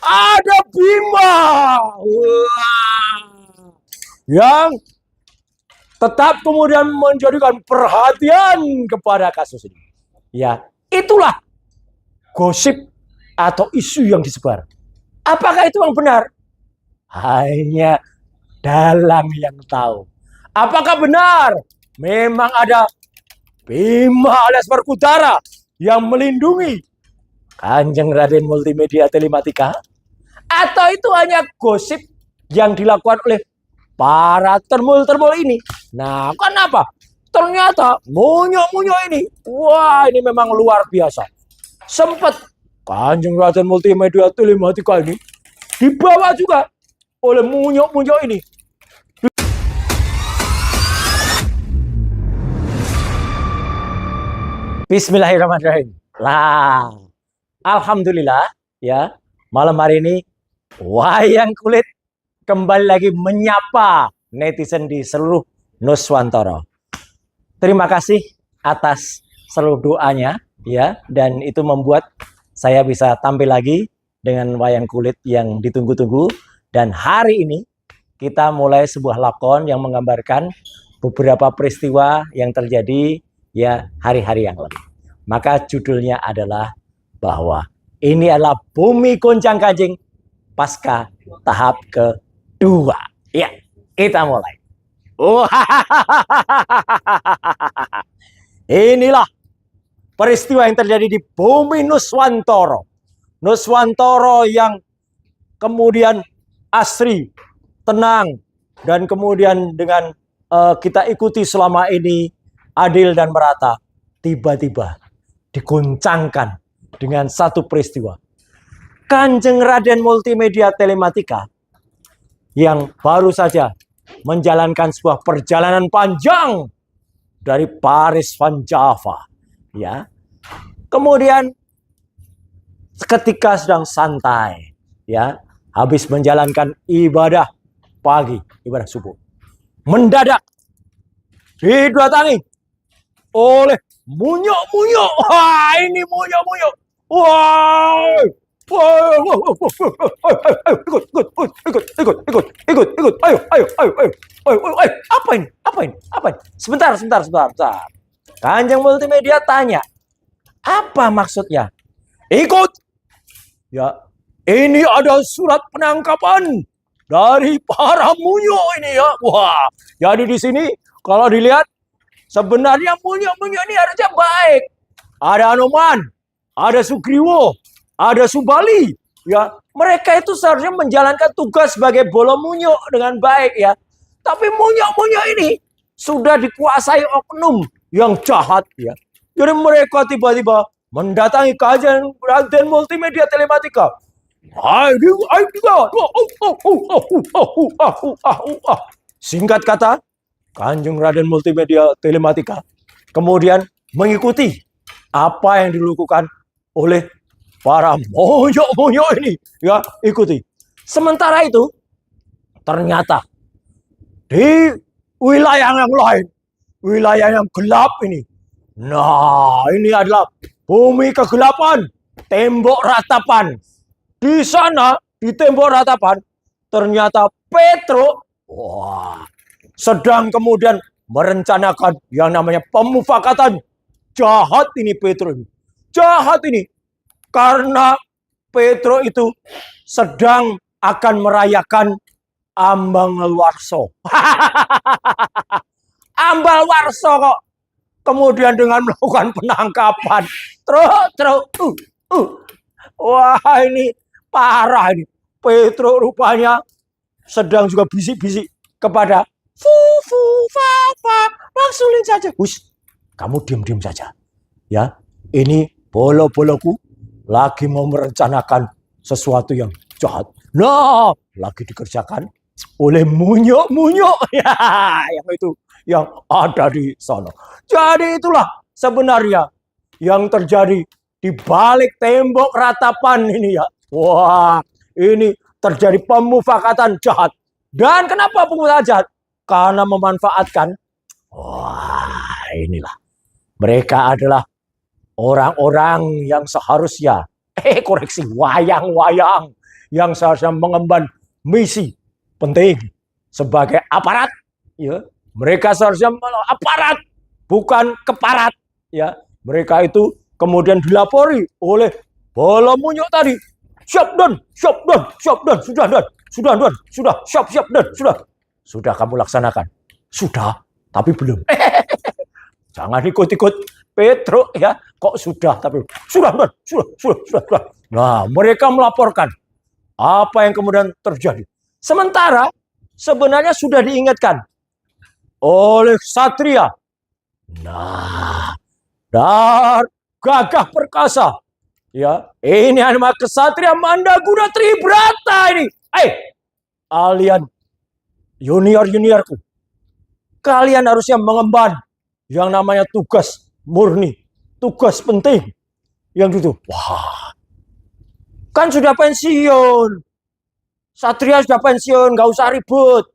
ada Bima. Wah. Yang tetap kemudian menjadikan perhatian kepada kasus ini. Ya, itulah gosip atau isu yang disebar. Apakah itu yang benar? Hanya Dalang yang tahu. Apakah benar memang ada Bima alias Werkudara yang melindungi Kanjeng Raden Multimedia Telematika? Atau itu hanya gosip yang dilakukan oleh para termul-termul ini? Nah, kenapa? Ternyata munyo-munyo ini, wah ini memang luar biasa. Sempat Kanjeng Raden Multimedia Telematika ini dibawa juga oleh munyo-munyo ini. Bismillahirrahmanirrahim. Lah, alhamdulillah ya, malam hari ini Wayang Kulit kembali lagi menyapa netizen di seluruh Nuswantara. Terima kasih atas seluruh doanya ya, dan itu membuat saya bisa tampil lagi dengan Wayang Kulit yang ditunggu-tunggu. Dan hari ini kita mulai sebuah lakon yang menggambarkan beberapa peristiwa yang terjadi ya hari-hari yang lalu. Maka judulnya adalah bahwa ini adalah Bumi Goncang Kanjing pasca tahap kedua. Ya, kita mulai. Inilah peristiwa yang terjadi di bumi Nuswantara. Nuswantara yang kemudian asri, tenang, dan kemudian dengan kita ikuti selama ini adil dan merata, tiba-tiba diguncangkan dengan satu peristiwa. Kanjeng Raden Multimedia Telematika yang baru saja menjalankan sebuah perjalanan panjang dari Paris Van Java, ya. Kemudian ketika sedang santai, ya, habis menjalankan ibadah pagi, ibadah subuh, mendadak didatangi oleh munyo-munyo. Wah, ini munyo-munyo. Wah, ikut. Ayo. Apa ini? Sebentar. Kanjeng Multimedia tanya, apa maksudnya? Ikut. Ya, ini ada surat penangkapan dari para munyo ini ya. Wah, jadi di sini kalau dilihat sebenarnya munyo-munyo ini harusnya baik. Ada Anoman, ada Sugriwo, ada Subali. Ya, mereka itu seharusnya menjalankan tugas sebagai bolo munyo dengan baik ya. Tapi munyo-munyo ini sudah dikuasai oknum yang jahat ya. Jadi mereka tiba-tiba mendatangi Kanjeng Raden Multimedia Telematika. Singkat kata, Kanjeng Raden Multimedia Telematika kemudian mengikuti apa yang dilakukan oleh para monyo-monyo ini, ya, ikuti. Sementara itu, ternyata di wilayah yang lain, wilayah yang gelap ini, nah ini adalah bumi kegelapan, tembok ratapan. Di sana, di tembok ratapan, ternyata Petro, wah, sedang kemudian merencanakan yang namanya pemufakatan. Jahat ini Petro ini. Jahat ini. Karena Petro itu sedang akan merayakan Ambang Warso. Ambal Warso kok kemudian dengan melakukan penangkapan. Wah, ini parah ini. Petro rupanya sedang juga bisik-bisik kepada Maksulin saja. Hush, kamu diam-diam saja. Ya, ini bolo-boloku lagi mau merencanakan sesuatu yang jahat. Nah, lagi dikerjakan oleh munyo-munyo ya, yang itu yang ada di sana. Jadi itulah sebenarnya yang terjadi di balik tembok ratapan ini ya. Wah, ini terjadi pemufakatan jahat. Dan kenapa pemufakatan jahat? Karena memanfaatkan, wah inilah, mereka adalah orang-orang yang seharusnya, koreksi, wayang-wayang yang seharusnya mengemban misi penting sebagai aparat, ya. Mereka seharusnya aparat, bukan keparat, ya. Mereka itu kemudian dilapori oleh bola munyuk tadi. Siap dan, siap dan, siap dan, sudah dan, sudah, siap dan, sudah. Sudah kamu laksanakan. Sudah, tapi belum. Jangan ikut-ikut Petruk ya. Kok sudah, tapi sudah dan, sudah. Nah, mereka melaporkan apa yang kemudian terjadi. Sementara sebenarnya sudah diingatkan oleh Satria. Nah, dan gagah perkasa. Ya, ini nama kesatria Mandaguna Tribrata ini. Kalian junior-juniorku. Kalian harusnya mengemban yang namanya tugas murni, tugas penting. Yang itu, wah, kan sudah pensiun. Satria sudah pensiun, nggak usah ribut.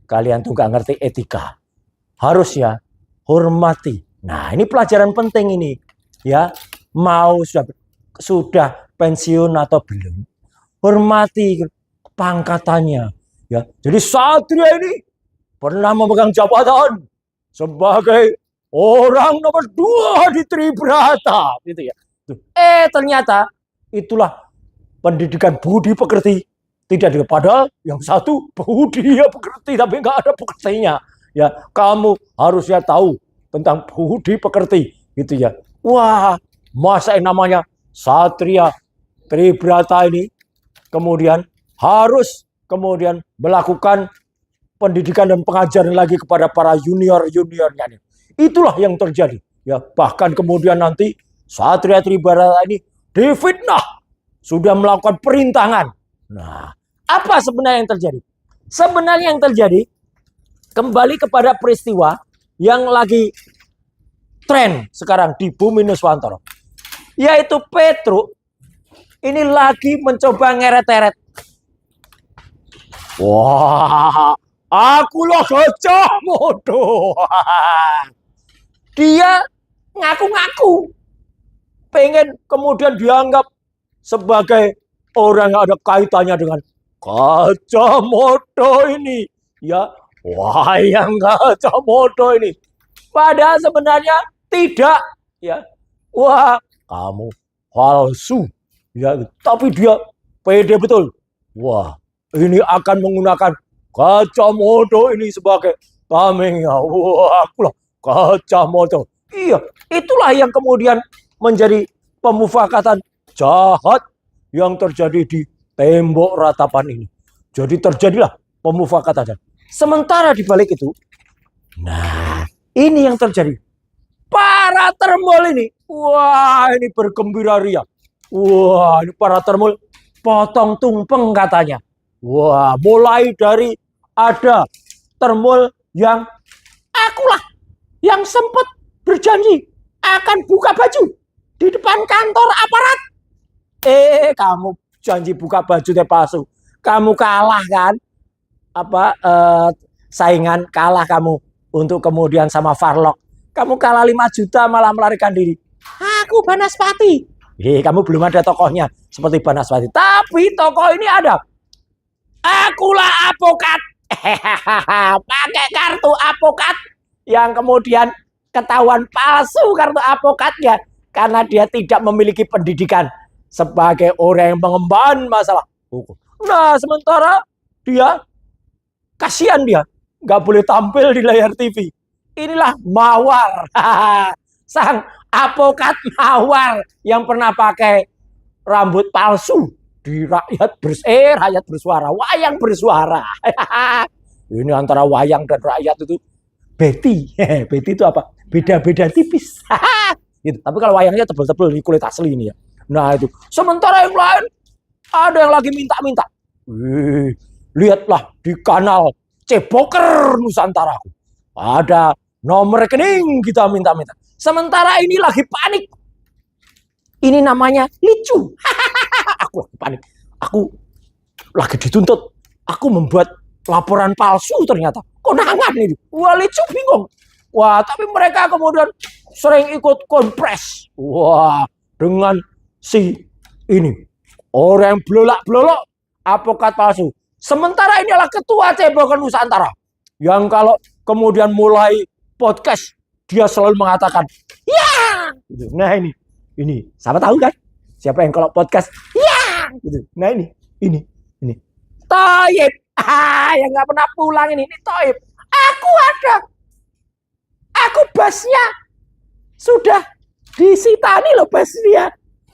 Kalian tuh nggak ngerti etika. Harus ya, hormati. Nah, ini pelajaran penting ini. Ya, mau sudah pensiun atau belum, hormati pangkatannya. Ya, jadi Satria ini pernah memegang jabatan sebagai orang nomor 2 di Tribrata, gitu ya. Ternyata itulah pendidikan budi pekerti. Tidak padahal yang satu budi ya pekerti tapi nggak ada pekertinya. Ya, kamu harusnya tahu tentang budi pekerti, gitu ya. Wah, masa yang namanya Satria Tribrata ini kemudian harus kemudian melakukan pendidikan dan pengajaran lagi kepada para junior-juniornya. Itulah yang terjadi. Ya, bahkan kemudian nanti Satria Tribrata ini difitnah, sudah melakukan perintangan. Nah, apa sebenarnya yang terjadi? Sebenarnya yang terjadi kembali kepada peristiwa yang lagi tren sekarang di Bumi Nuswantara, yaitu Petruk ini lagi mencoba ngeret-eret. Wah, aku loh Gajah Mada. Dia ngaku-ngaku pengen kemudian dianggap sebagai orang yang ada kaitannya dengan Gajah Mada ini. Ya, wayang Gajah Mada ini. Padahal sebenarnya tidak, ya. Wah, kamu palsu, ya. Tapi dia pede betul. Wah, ini akan menggunakan Gajah Mada ini sebagai tamengnya. Wah, akulah Gajah Mada. Iya, itulah yang kemudian menjadi pemufakatan jahat yang terjadi di tembok ratapan ini. Jadi terjadilah pemufakatan. Sementara di balik itu, nah, ini yang terjadi. Para termol ini, wah, ini bergembira ria. Wah, ini para termol potong tumpeng katanya. Wah, mulai dari ada termol yang akulah yang sempat berjanji akan buka baju di depan kantor aparat. Kamu janji buka baju teh palsu. Kamu kalah kan? Saingan kalah kamu untuk kemudian sama Farlok. Kamu kalah 5 juta malah melarikan diri. Aku Banaspati. Kamu belum ada tokohnya seperti Banaspati. Tapi tokoh ini ada. Akulah Apokat. Pakai kartu Apokat yang kemudian ketahuan palsu kartu Apokatnya karena dia tidak memiliki pendidikan sebagai orang yang mengemban masalah hukum. Nah, sementara dia kasihan, dia nggak boleh tampil di layar TV. Inilah Mawar, sang Apokat Mawar yang pernah pakai rambut palsu di rakyat bersuara, wayang bersuara. Ini antara wayang dan rakyat itu Betty. Betty itu apa? Beda-beda tipis. Gitu. Tapi kalau wayangnya tebel-tebel di kulit asli ini ya. Nah itu. Sementara yang lain ada yang lagi minta-minta. Lihatlah di kanal Ceboker Nusantaraku. Ada nomor rekening kita minta-minta. Sementara ini lagi panik. Ini namanya Licu. Aku lagi panik. Aku lagi dituntut. Aku membuat laporan palsu ternyata. Konangan ini. Wah, Licu bingung. Wah, tapi mereka kemudian sering ikut konpres. Wah, dengan si ini Orang yang belolak-belolok, advokat palsu. Sementara ini adalah ketua Cebongan Nusantara. Yang kalau kemudian mulai podcast, dia selalu mengatakan, ya! Gitu. Nah ini. Siapa tahu kan? Siapa yang kalau podcast, ya! Gitu. Nah ini. Toib. Yang nggak pernah pulang ini Toib. Aku ada. Aku basnya. Sudah disita nih loh basnya.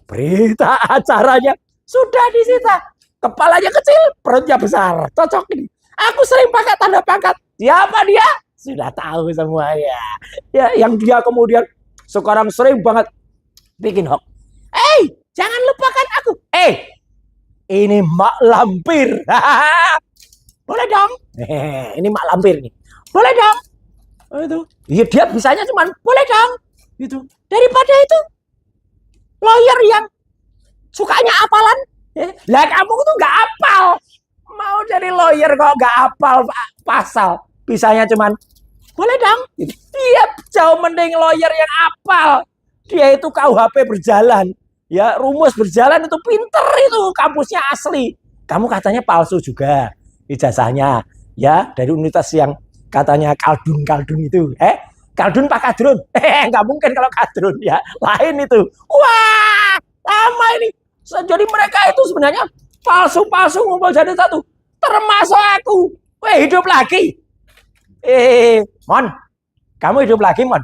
Berita acaranya sudah disita. Kepalanya kecil, perutnya besar. Cocok ini. Aku sering pakai tanda pangkat. Siapa dia? Sudah tahu semuanya. Ya, yang dia kemudian sekarang sering banget bikin hoax. Jangan lupakan aku. Ini Mak Lampir. Boleh dong. Ini Mak Lampir nih. Boleh dong. Itu. Ya, dia bisanya cuman boleh dong. Gitu. Daripada itu lawyer yang sukanya apalan. Lah kamu tuh nggak apal. Mau jadi lawyer kok nggak apal pasal. Bisanya cuman boleh dong. Dia jauh mending lawyer yang apal. Dia itu KUHP berjalan. Ya, rumus berjalan itu pinter itu, kampusnya asli. Kamu katanya palsu juga ijazahnya. Ya, dari universitas yang katanya kaldun itu. Kaldun Pak Kadrun. Nggak mungkin kalau Kadrun ya. Lain itu. Wah, lama ini. Jadi mereka itu sebenarnya palsu-palsu ngumpul jadi satu. Termasuk aku. Hidup lagi. Mon. Kamu hidup lagi, Mon.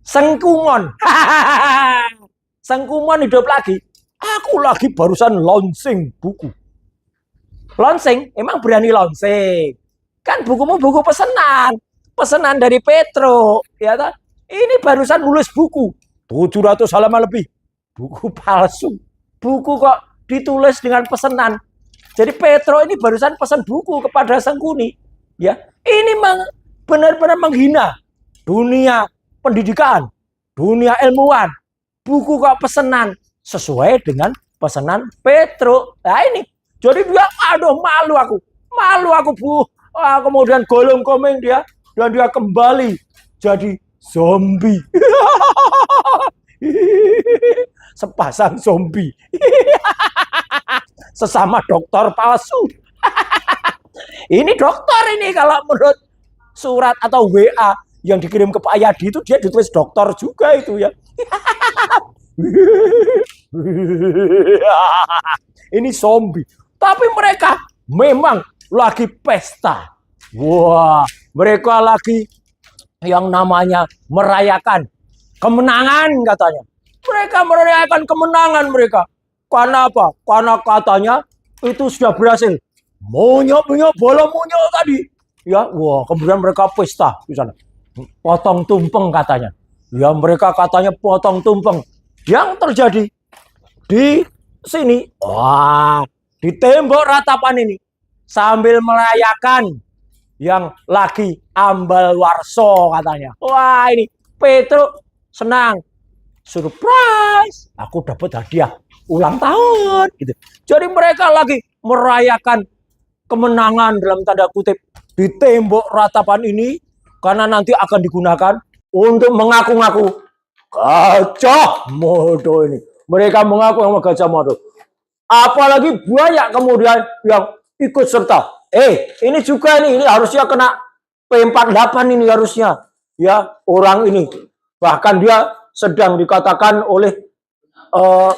Sengkumon. Sengkumon hidup lagi. Aku lagi barusan launching buku. Launching? Emang berani launching? Kan bukumu buku pesanan. Pesanan dari Petro. Ya kan? Ini barusan nulis buku. 700 halaman lebih. Buku palsu. Buku kok ditulis dengan pesanan. Jadi Petro ini barusan pesan buku kepada Sengkuni. Ya, ini benar-benar menghina dunia pendidikan, dunia ilmuwan. Buku kok pesanan sesuai dengan pesanan Petro. Nah ini, jadi dia, aduh malu aku Bu. Kemudian golong komeng dia dan dia kembali jadi zombie. Sepasang zombie. Sesama dokter palsu. Ini dokter ini kalau menurut surat atau WA yang dikirim ke Pak Yadi itu dia ditulis dokter juga itu ya. Ini zombie. Tapi mereka memang lagi pesta. Wah, mereka lagi yang namanya merayakan kemenangan katanya. Mereka merayakan kemenangan mereka. Karena apa? Karena katanya itu sudah berhasil. Monyok bola monyok tadi. Ya, wah, kemudian mereka pesta di sana. Potong tumpeng katanya. Ya, mereka katanya potong tumpeng. Yang terjadi di sini, wah, di tembok ratapan ini sambil merayakan yang lagi ambal warso katanya. Wah, ini Petro senang. Surprise, aku dapat hadiah ulang tahun gitu. Jadi mereka lagi merayakan kemenangan dalam tanda kutip di tembok ratapan ini karena nanti akan digunakan untuk mengaku-ngaku Gajah Mada ini. Mereka mengaku yang Gajah Mada. Apalagi banyak kemudian yang ikut serta. Ini juga ini harusnya kena P48 ini harusnya. Ya, orang ini. Bahkan dia sedang dikatakan oleh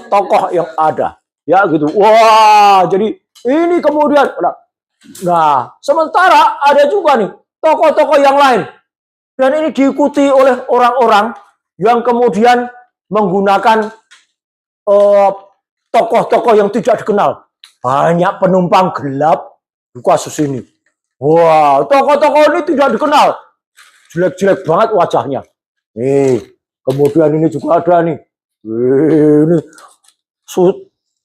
tokoh yang ada. Ya, gitu. Wah, jadi ini kemudian nah, sementara ada juga nih tokoh-tokoh yang lain. Dan ini diikuti oleh orang-orang yang kemudian menggunakan tokoh-tokoh yang tidak dikenal. Banyak penumpang gelap di kasus ini. Wah, tokoh-tokoh ini tidak dikenal. Jelek-jelek banget wajahnya. Kemudian ini juga ada nih. Ini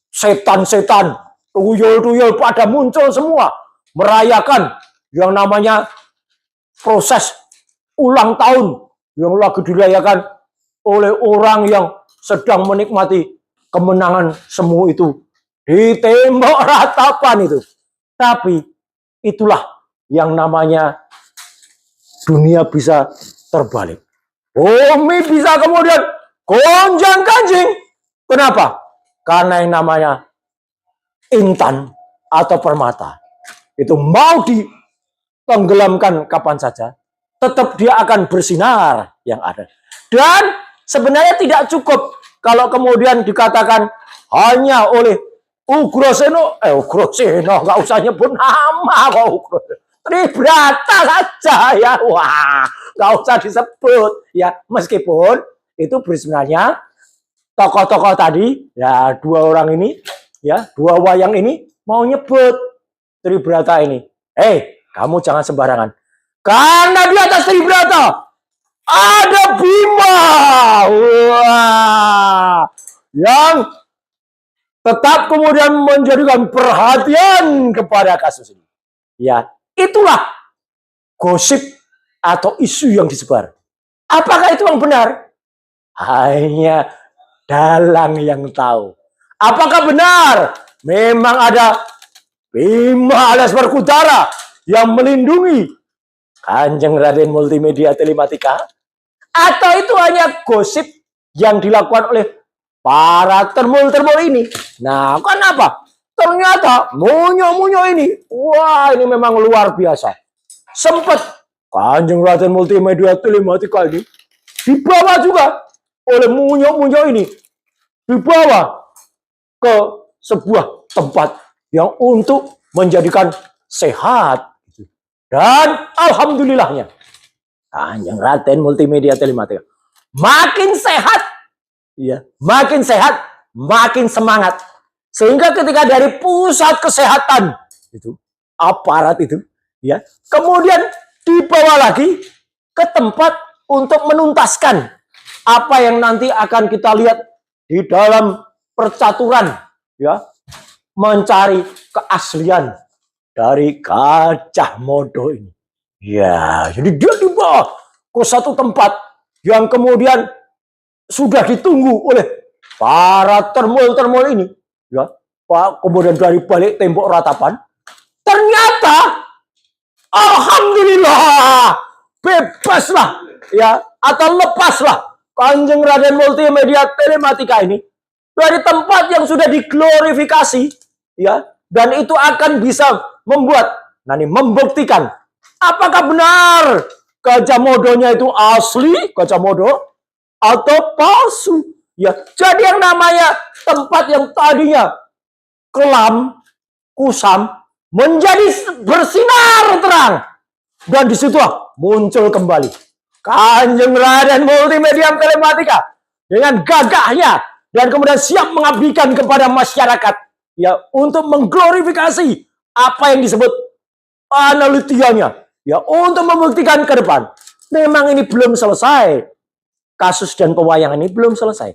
setan-setan, tuyul-tuyul pada muncul semua. Merayakan yang namanya proses ulang tahun yang lagi dirayakan oleh orang yang sedang menikmati kemenangan semu itu di tembok ratapan itu. Tapi itulah yang namanya dunia bisa terbalik. Bumi bisa kemudian gonjang-ganjing. Kenapa? Karena yang namanya intan atau permata itu mau ditenggelamkan kapan saja, tetap dia akan bersinar yang ada. Dan sebenarnya tidak cukup kalau kemudian dikatakan hanya oleh Ugroseno, nggak usah nyebut nama kok Ugroseno. Tribrata saja ya, wah, nggak usah disebut ya, meskipun itu sebenarnya tokoh-tokoh tadi ya, dua orang ini ya, dua wayang ini mau nyebut Tribrata ini. Kamu jangan sembarangan. Karena di atas Tribrata ada Bima. Wah, yang tetap kemudian menjadikan perhatian kepada kasus ini. Ya, itulah gosip atau isu yang disebar. Apakah itu yang benar? Hanya dalang yang tahu. Apakah benar memang ada Bima alias Werkudara yang melindungi Kanjeng Raden Multimedia Telematika? Atau itu hanya gosip yang dilakukan oleh para termul-termul ini? Nah, kenapa? Ternyata munyo-munyo ini, wah, ini memang luar biasa. Sempat Kanjeng Raden Multimedia Telematika ini dibawa juga oleh munyo-munyo ini, dibawa ke sebuah tempat yang untuk menjadikan sehat. Dan alhamdulillahnya Kanjeng Raden Multimedia Telematika makin sehat, ya, makin sehat, makin semangat. Sehingga ketika dari pusat kesehatan itu, aparat itu, ya, kemudian dibawa lagi ke tempat untuk menuntaskan apa yang nanti akan kita lihat di dalam percaturan, ya, mencari keaslian dari Gajah Mada ini. Ya, jadi dia dibawa ke satu tempat yang kemudian sudah ditunggu oleh para termul-termul ini. Ya, Pak, kemudian dari balik tembok ratapan, ternyata alhamdulillah bebaslah, ya, atau lepaslah Kanjeng Raden Multimedia Telematika ini dari tempat yang sudah diglorifikasi, ya, dan itu akan bisa membuat, membuktikan apakah benar Gajah Madanya itu asli Gajah Mada atau palsu. Ya, jadi yang namanya tempat yang tadinya kelam, kusam, menjadi bersinar terang, dan disitulah muncul kembali Kanjeng Raden Multimedia Telematika dengan gagahnya dan kemudian siap mengabdikan kepada masyarakat, ya, untuk mengglorifikasi apa yang disebut penelitiannya, ya, untuk membuktikan ke depan. Memang ini belum selesai, kasus dan pewayangan ini belum selesai.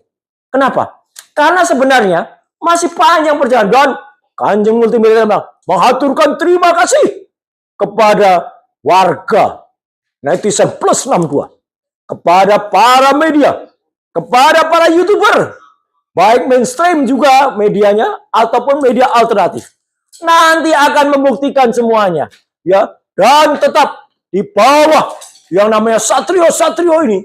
Kenapa? Karena sebenarnya masih panjang perjalanan, dan Kanjeng Multimedia mengaturkan terima kasih kepada warga netizen plus 62, kepada para media, kepada para YouTuber, baik mainstream juga medianya ataupun media alternatif. Nanti akan membuktikan semuanya, ya, dan tetap di bawah yang namanya satrio-satrio ini,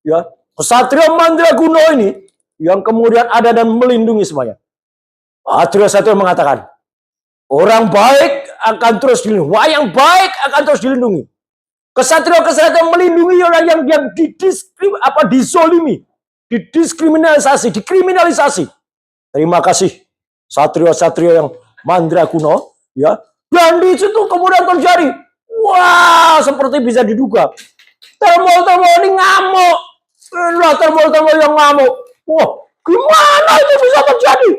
ya, Satrio Mandraguna ini yang kemudian ada dan melindungi semuanya. Satrio-satrio mengatakan orang baik akan terus dilindungi, wayang baik akan terus dilindungi. Kesatrio-kesatrio melindungi orang yang dizolimi, dikriminalisasi. Terima kasih satrio-satrio yang Mandraguna, ya. Dan di situ kemudian terjadi, wah, seperti bisa diduga, termul-termul ini ngamuk. Termul-termul yang ngamuk. Wah, gimana itu bisa terjadi?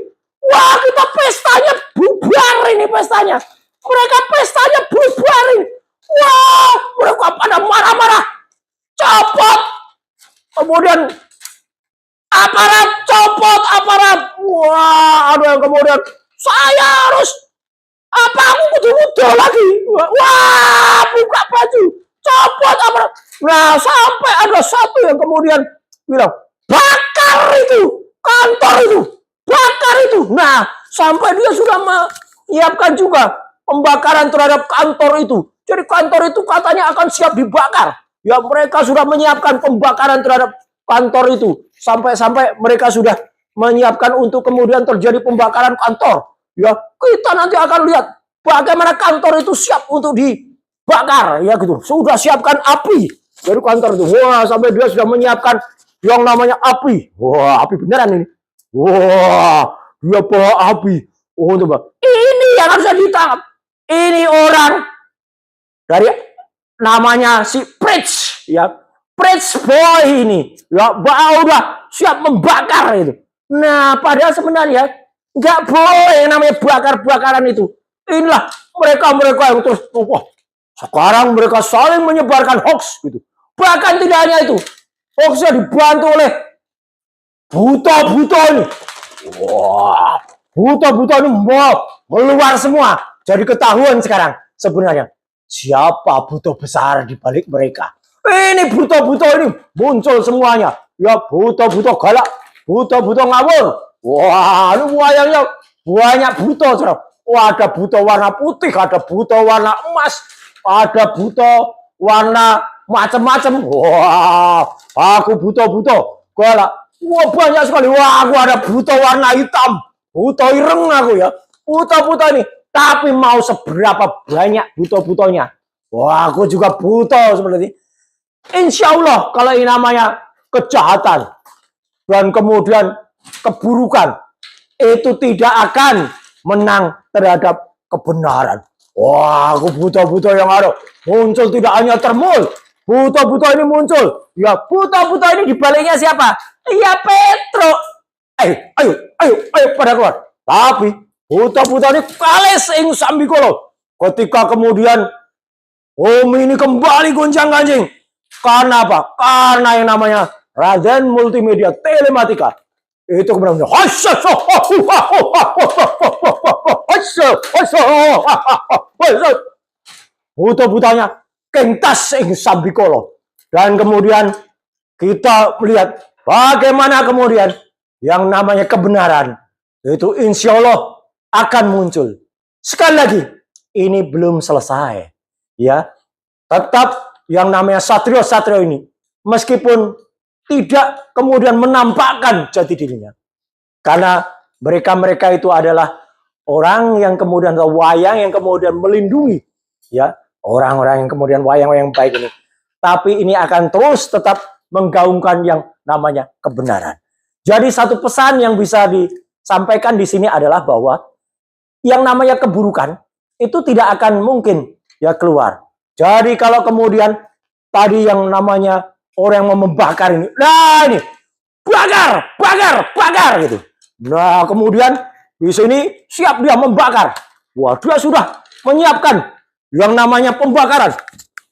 Wah, kita pestanya bubar ini pestanya. Mereka pestanya bubar ini. Wah, mereka pada marah-marah. Copot. Kemudian aparat, copot aparat. Wah, ada yang kemudian, saya harus, aku kudu lagi. Wah, buka baju. Copot aparat. Nah, sampai ada satu yang kemudian bilang, bakar itu kantor itu, bakar itu. Nah, sampai dia sudah menyiapkan juga pembakaran terhadap kantor itu. Jadi kantor itu katanya akan siap dibakar. Ya, mereka sudah menyiapkan pembakaran terhadap kantor itu. Sampai-sampai mereka sudah menyiapkan untuk kemudian terjadi pembakaran kantor. ya kita nanti akan lihat bagaimana kantor itu siap untuk dibakar, ya gitu. Sudah siapkan api dari kantor itu. Wah, sampai dia sudah menyiapkan yang namanya api. Wah, api beneran ini. Wah, dia bawa api. Oh, coba. Ini yang harus ditangkap. Ini orang dari namanya si Prince, ya. Prince Boy ini, ya, udah siap membakar itu. Nah, padahal sebenarnya nggak boleh yang namanya bakar-bakaran itu. Inilah mereka-mereka yang terus, wah, sekarang mereka saling menyebarkan hoax gitu. Bahkan tidak hanya itu, hoaxnya dibantu oleh buta-buta ini. Wah, buta-buta ini mau keluar semua. Jadi ketahuan sekarang sebenarnya siapa buta besar di balik mereka. Ini buta-buta ini muncul semuanya. Ya, buta-buta galak, buta-buta ngawur. Wah, ini wayangnya banyak buta. Wah, ada buta warna putih, ada buta warna emas, ada buta warna macam-macam. Wah, aku buta-buta galak. Wah, banyak sekali. Wah, aku ada buta warna hitam, buta ireng aku ya. Buta-buta ini. Tapi mau seberapa banyak buta-butanya. Wah, aku juga buta seperti ini. Insya Allah kalau ini namanya kejahatan dan kemudian keburukan itu tidak akan menang terhadap kebenaran. Wah, aku buta-buta yang ada muncul tidak hanya termul, buta-buta ini muncul. Ya, buta-buta ini dibaliknya siapa? Ya Petro. Ayo pada keluar. Tapi buta-buta ini kales ing sambikolo. Ketika kemudian bumi ini kembali goncang-ganjing. Karena apa? Karena yang namanya Raden Multimedia Telematika itu kemudian buta-butanya kentas ing sambikolo. Dan kemudian kita melihat bagaimana kemudian yang namanya kebenaran itu insya Allah akan muncul. Sekali lagi, ini belum selesai, ya. Tetap yang namanya satrio-satrio ini, meskipun tidak kemudian menampakkan jati dirinya, karena mereka-mereka itu adalah orang yang kemudian wayang yang kemudian melindungi, ya, orang-orang yang kemudian wayang-wayang baik ini. Tapi ini akan terus tetap menggaungkan yang namanya kebenaran. Jadi satu pesan yang bisa disampaikan di sini adalah bahwa yang namanya keburukan itu tidak akan mungkin ya keluar. Jadi kalau kemudian tadi yang namanya orang yang mau membakar ini, nah ini bakar gitu. Nah kemudian di sini siap dia membakar. Wah, dia sudah menyiapkan yang namanya pembakaran.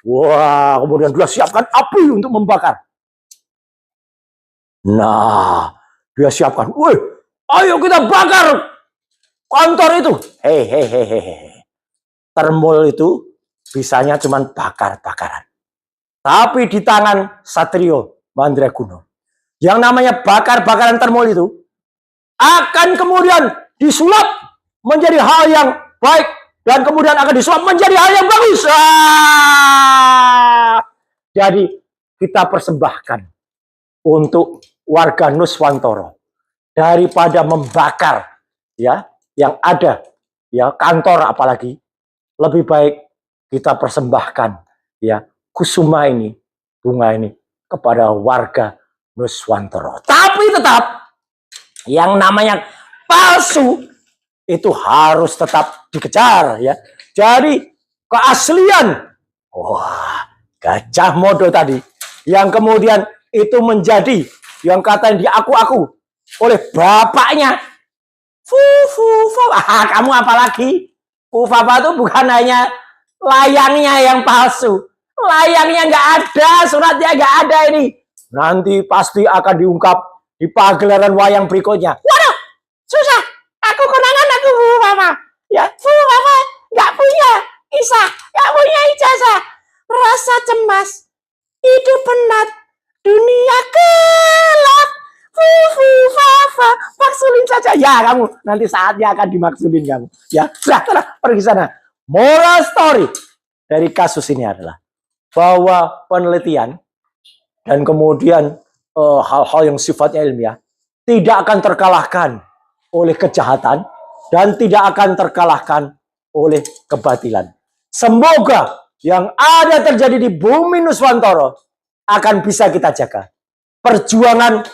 Wah, kemudian dia siapkan api untuk membakar. Nah, dia siapkan. Woi, ayo kita bakar kantor itu. Hehehe. Termul itu bisanya cuma bakar-bakaran. Tapi di tangan Satrio Mandraguna, yang namanya bakar-bakaran termul itu akan kemudian disulap menjadi hal yang baik dan kemudian akan disulap menjadi hal yang bagus. Jadi kita persembahkan untuk warga Nuswantoro daripada membakar ya yang ada ya kantor apalagi, lebih baik kita persembahkan ya kusuma ini, bunga ini kepada warga Nuswantoro. Tapi tetap yang namanya palsu itu harus tetap dikejar ya. Jadi keaslian, wah, Gajah Mada tadi yang kemudian itu menjadi yang katanya diaku-aku oleh bapaknya. Kamu apalagi? Pufapa itu bukan hanya layangnya yang palsu. Layangnya nggak ada, suratnya nggak ada ini. Nanti pasti akan diungkap di pagelaran wayang berikutnya. Waduh, susah. Aku konangan aku Pufapa. Ya, Pufapa nggak punya kisah, nggak punya ijazah. Rasa cemas, hidup penat, dunia gelap. Pufapa, maksulin saja. Ya, kamu nanti saatnya akan dimaksulin kamu. Ya, sudah pergi sana. Moral story dari kasus ini adalah bahwa penelitian dan kemudian hal-hal yang sifatnya ilmiah tidak akan terkalahkan oleh kejahatan dan tidak akan terkalahkan oleh kebatilan. Semoga yang ada terjadi di bumi Nuswantara akan bisa kita jaga. Perjuangan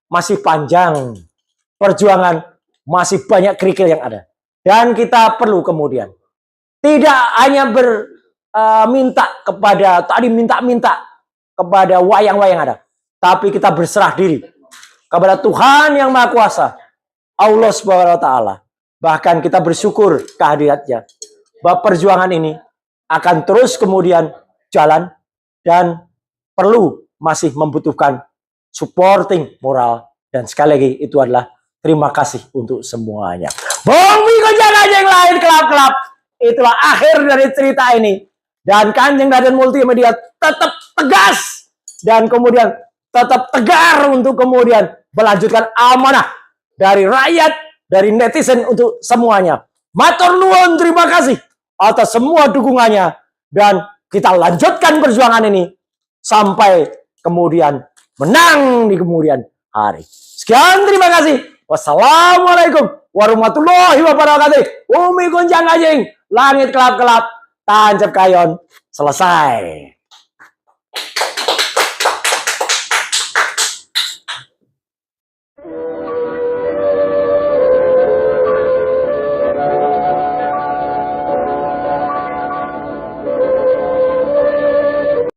masih panjang. Perjuangan masih banyak kerikil yang ada. Dan kita perlu kemudian tidak hanya minta kepada wayang-wayang ada, tapi kita berserah diri kepada Tuhan yang Maha Kuasa, Allah Subhanahu wa taala. Bahkan kita bersyukur kehadiratnya. Bahwa perjuangan ini akan terus kemudian jalan dan perlu masih membutuhkan supporting moral, dan sekali lagi itu adalah terima kasih untuk semuanya. Bumi Gonjang Ganjing lain kelap-kelap. Itulah akhir dari cerita ini. Dan Kanjeng Raden Multimedia tetap tegas dan kemudian tetap tegar untuk kemudian melanjutkan amanah dari rakyat, dari netizen untuk semuanya. Matur nuwun, terima kasih atas semua dukungannya, dan kita lanjutkan perjuangan ini sampai kemudian menang di kemudian hari. Sekian, terima kasih. Wassalamualaikum warahmatullahi wabarakatuh. Bumi Gonjang Ganjing, langit kelap-kelap, tancap kayon, selesai.